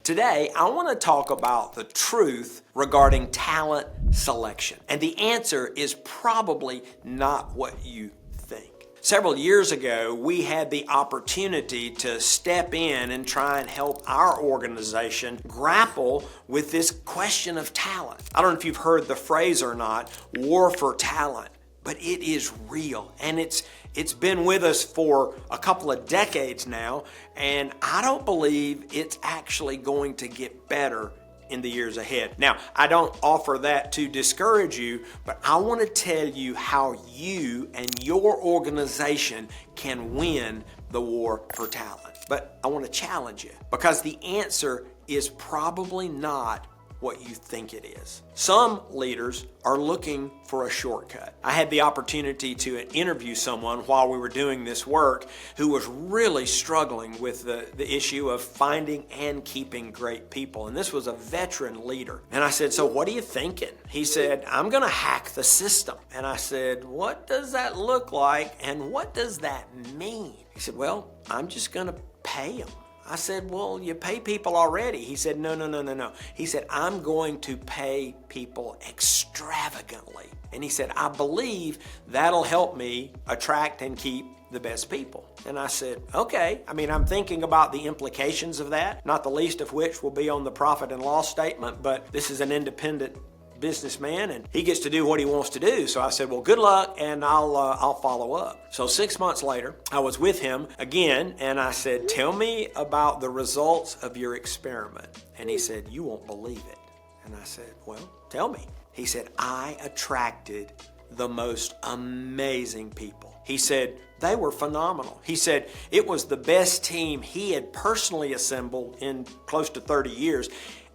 Today, I want to talk about the truth regarding talent selection. And the answer is probably not what you think. Several years ago, we had the opportunity to step in and try and help our organization grapple with this question of talent. I don't know if you've heard the phrase or not, war for talent, but it is real, and it's been with us for a couple of decades now, and I don't believe it's actually going to get better in the years ahead. Now, I don't offer that to discourage you, but I want to tell you how you and your organization can win the war for talent. But I want to challenge you, because the answer is probably not what you think it is. Some leaders are looking for a shortcut. I had the opportunity to interview someone while we were doing this work who was really struggling with the issue of finding and keeping great people. And this was a veteran leader. And I said, "So what are you thinking?" He said, "I'm gonna hack the system." And I said, "What does that look like and what does that mean?" He said, "Well, I'm just gonna pay them." I said, "Well, you pay people already." He said, No. He said, "I'm going to pay people extravagantly." And he said, "I believe that'll help me attract and keep the best people." And I said, "Okay." I'm thinking about the implications of that, not the least of which will be on the profit and loss statement, but this is an independent businessman and he gets to do what he wants to do. So I said, "Well, good luck, and I'll follow up." So 6 months later, I was with him again, and I said, "Tell me about the results of your experiment." And he said, "You won't believe it." And I said, "Well, tell me." He said, "I attracted the most amazing people." He said, "They were phenomenal." He said, "It was the best team he had personally assembled in close to 30 years.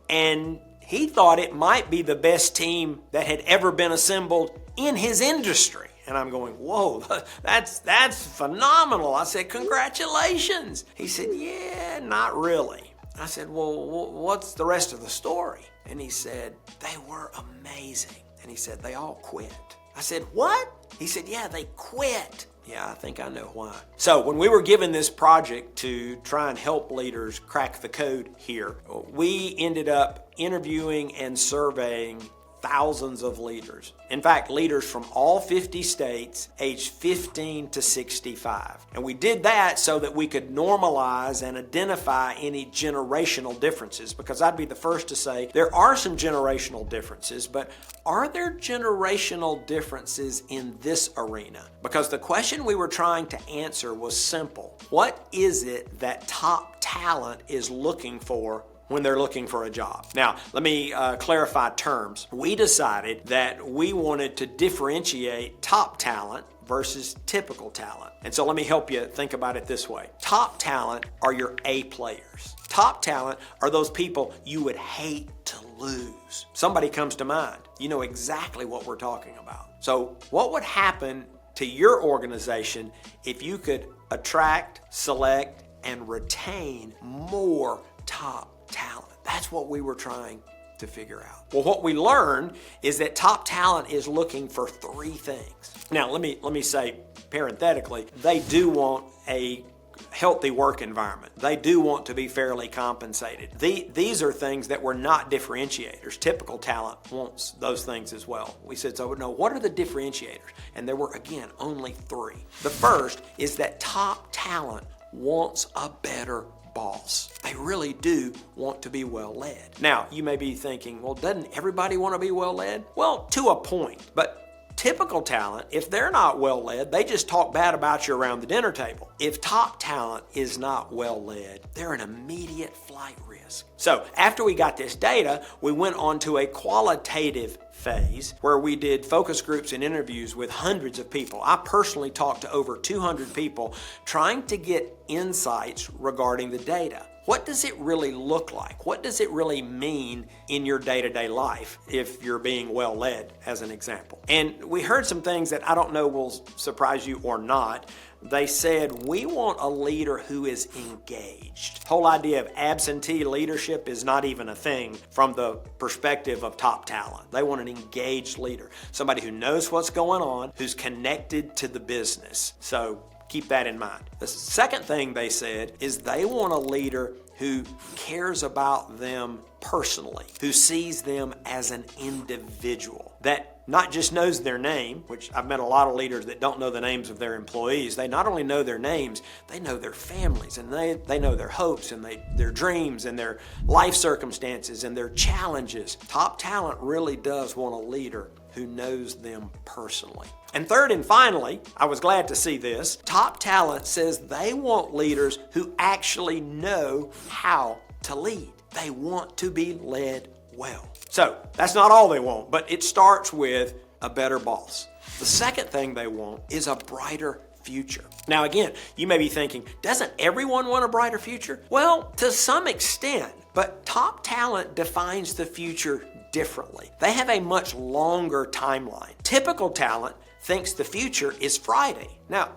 And he thought it might be the best team that had ever been assembled in his industry." And I'm going, "Whoa, that's phenomenal." I said, "Congratulations." He said, "Yeah, not really." I said, "Well, what's the rest of the story?" And he said, "They were amazing." And he said, "They all quit." I said, "What?" He said, "Yeah, they quit." Yeah, I think I know why. So when we were given this project to try and help leaders crack the code here, we ended up interviewing and surveying thousands of leaders. In fact, leaders from all 50 states aged 15 to 65. And we did that so that we could normalize and identify any generational differences, because I'd be the first to say there are some generational differences, but are there generational differences in this arena? Because the question we were trying to answer was simple. What is it that top talent is looking for when they're looking for a job? Now, let me clarify terms. We decided that we wanted to differentiate top talent versus typical talent. And so let me help you think about it this way. Top talent are your A players. Top talent are those people you would hate to lose. Somebody comes to mind. You know exactly what we're talking about. So what would happen to your organization if you could attract, select, and retain more top talent? That's what we were trying to figure out. Well, what we learned is that top talent is looking for three things. Now, let me say parenthetically, they do want a healthy work environment. They do want to be fairly compensated. These are things that were not differentiators. Typical talent wants those things as well. We said, so no, what are the differentiators? And there were, again, only three. The first is that top talent wants a better boss. They really do want to be well led. Now, you may be thinking, well, doesn't everybody want to be well led? Well, to a point, but typical talent, if they're not well led, they just talk bad about you around the dinner table. If top talent is not well led, they're an immediate flight risk. So after we got this data, we went on to a qualitative phase where we did focus groups and interviews with hundreds of people. I personally talked to over 200 people trying to get insights regarding the data. What does it really look like? What does it really mean in your day-to-day life if you're being well led, as an example? And we heard some things that I don't know will surprise you or not. They said, we want a leader who is engaged. Whole idea of absentee leadership is not even a thing from the perspective of top talent. They want an engaged leader, somebody who knows what's going on, who's connected to the business. So keep that in mind. The second thing they said is they want a leader who cares about them personally, who sees them as an individual, that not just knows their name, which I've met a lot of leaders that don't know the names of their employees. They not only know their names, they know their families, and they know their hopes and their dreams and their life circumstances and their challenges. Top talent really does want a leader who knows them personally. And third and finally, I was glad to see this, top talent says they want leaders who actually know how to lead. They want to be led well. So that's not all they want, but it starts with a better boss. The second thing they want is a brighter future. Now again, you may be thinking, doesn't everyone want a brighter future? Well, to some extent, but top talent defines the future differently. They have a much longer timeline. Typical talent thinks the future is Friday. Now,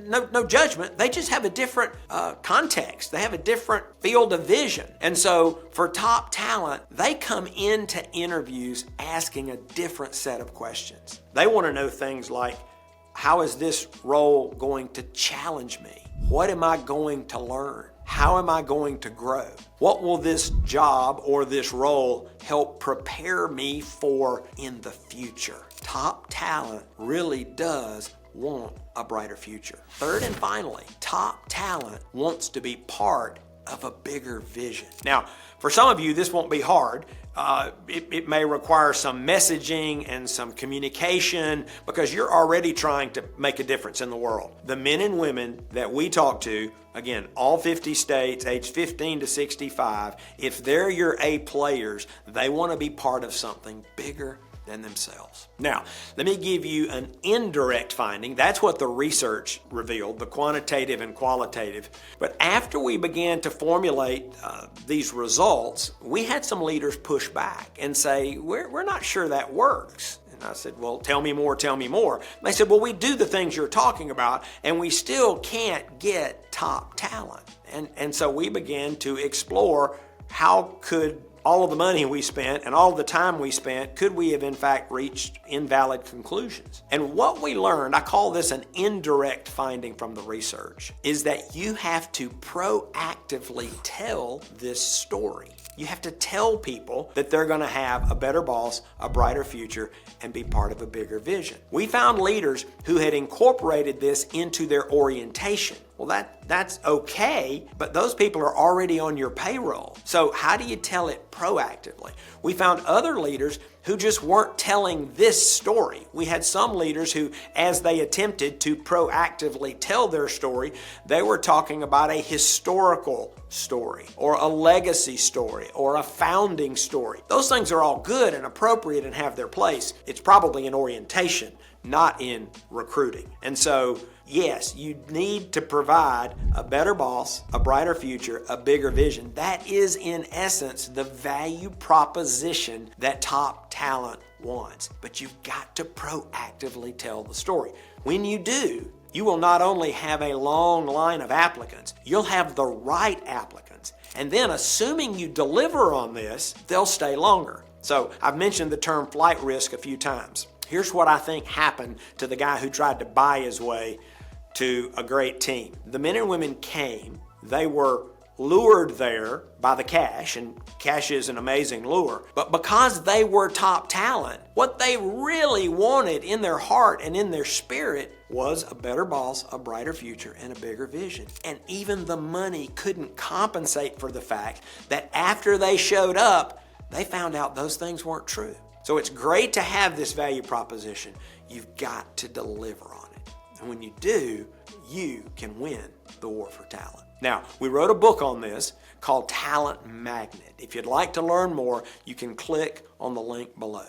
no judgment. They just have a different context. They have a different field of vision. And so for top talent, they come into interviews asking a different set of questions. They want to know things like, how is this role going to challenge me? What am I going to learn? How am I going to grow? What will this job or this role help prepare me for in the future? Top talent really does want a brighter future. Third and finally, top talent wants to be part of a bigger vision. Now, for some of you, this won't be hard. It may require some messaging and some communication because you're already trying to make a difference in the world. The men and women that we talk to, again, all 50 states, age 15 to 65, if they're your A players, they want to be part of something bigger than themselves. Now, let me give you an indirect finding. That's what the research revealed, the quantitative and qualitative. But after we began to formulate these results, we had some leaders push back and say, we're not sure that works. And I said, well, tell me more, tell me more. And they said, well, we do the things you're talking about, and we still can't get top talent. And so we began to explore how could all of the money we spent and all the time we spent, could we have in fact reached invalid conclusions? And what we learned, I call this an indirect finding from the research, is that you have to proactively tell this story. You have to tell people that they're going to have a better boss, a brighter future, and be part of a bigger vision. We found leaders who had incorporated this into their orientation. Well, that's okay, but those people are already on your payroll. So how do you tell it proactively? We found other leaders who just weren't telling this story. We had some leaders who, as they attempted to proactively tell their story, they were talking about a historical story or a legacy story or a founding story. Those things are all good and appropriate and have their place. It's probably in orientation, not in recruiting. And so, yes, you need to provide a better boss, a brighter future, a bigger vision. That is, in essence, the value proposition that top talent wants. But you've got to proactively tell the story. When you do, you will not only have a long line of applicants, you'll have the right applicants. And then, assuming you deliver on this, they'll stay longer. So I've mentioned the term flight risk a few times. Here's what I think happened to the guy who tried to buy his way to a great team. The men and women came, they were lured there by the cash, and cash is an amazing lure. But because they were top talent, what they really wanted in their heart and in their spirit was a better boss, a brighter future, and a bigger vision. And even the money couldn't compensate for the fact that after they showed up, they found out those things weren't true. So it's great to have this value proposition. You've got to deliver on it. And when you do, you can win the war for talent. Now, we wrote a book on this called Talent Magnet. If you'd like to learn more, you can click on the link below.